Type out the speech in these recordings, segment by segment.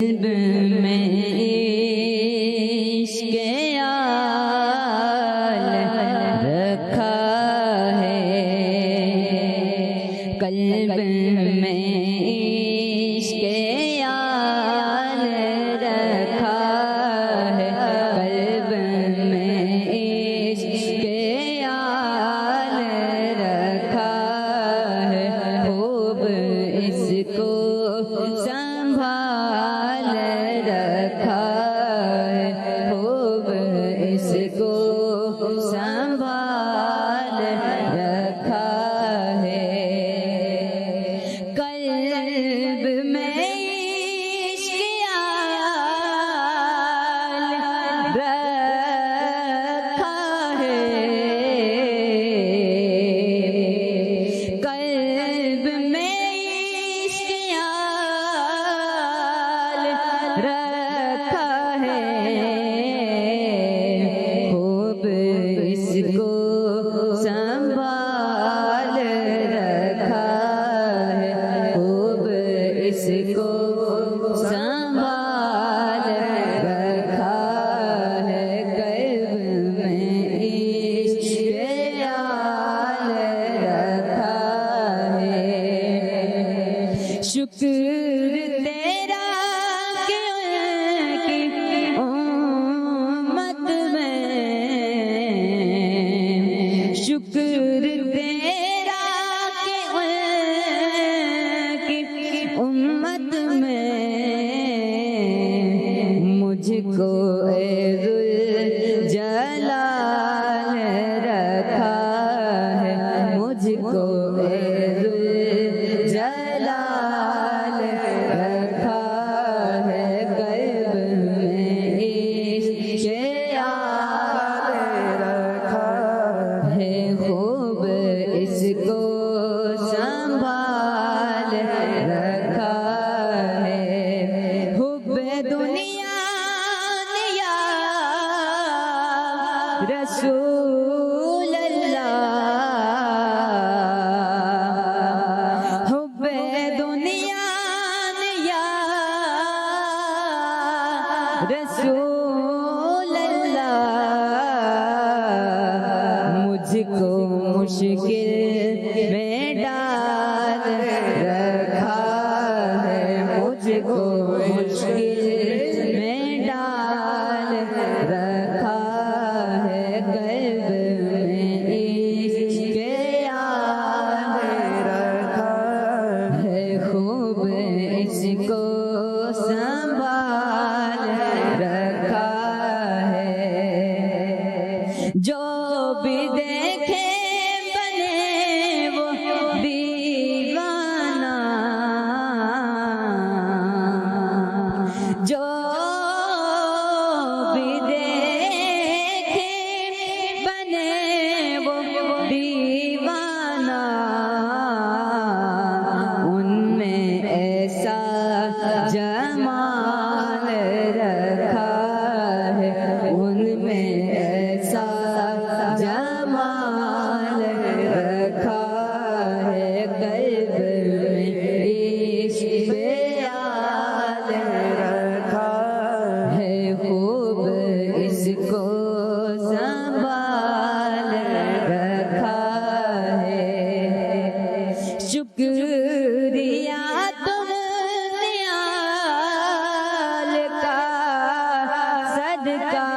قلب میں عشق آل رکھا ہے، قلب میں عشق آل رکھا ہے، قلب میں عشق آل رکھا ہے، خوب اس کو سنبھال رکھا ہے، خوب اس کو سنبھال رکھا ہے، قلب میں عشق آل رکھا ہے، قلب میں عشق آل رکھا ہے، خوب اس کو سنبھال رکھا ہے، خوب اس کو سنبھال رکھا ہے، قلب میں عشق آل رکھا ہے، شکر تیرا کہ ان کی امت میں، شکر تیرا کہ ان کی امت میں مجھ کو اے ذوالجلال رکھا ہے، مجھ کو اے ذوالجلال رکھا ہے، قلب میں عشق آل رکھا ہے، خوب اس کو سنبھال رکھا ہے، حب دنیا یا رسول اللہ، حب دنیا یا رسول اللہ، مجھ کو مشکل میں ڈال رکھا ہے، مجھ کو مشکل میں ڈال رکھا ہے، قلب میں عشق آل رکھا ہے، خوب اس کو سنبھال رکھا ہے، جو بھی دیکھے بنے وہ دیوانہ، جو بھی دیکھے بنے وہ دیوانہ، ان میں ایسا جمال رکھا ہے، ان میں ایسا جمال رکھا ہے، قلب میں عشق آل رکھا ہے، خوب اس کو سنبھال رکھا ہے، شکریہ تم نیال کا صدقہ،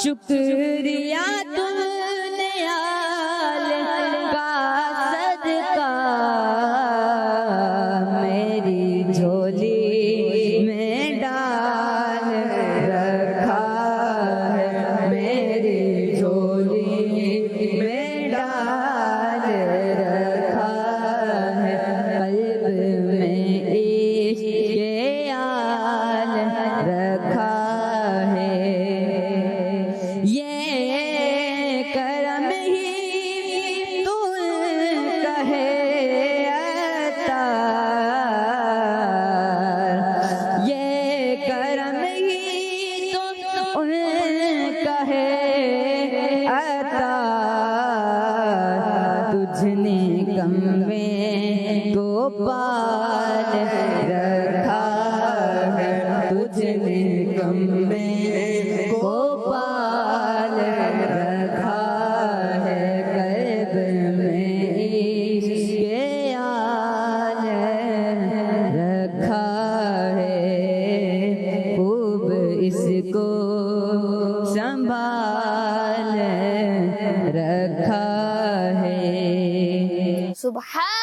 شکریہ تم نیال کا صدقہ، میری جھولی میں ڈال رکھا ہے، میری جھولی میں ڈال رکھا ہے، قلب میں عشق آل رکھا ہے، یہ پال رکھا ہے تجھ نے کمبے کو پال رکھا ہے قلب میں عشق آل رکھا ہے خوب اس کو سنبھال رکھا ہے سبحان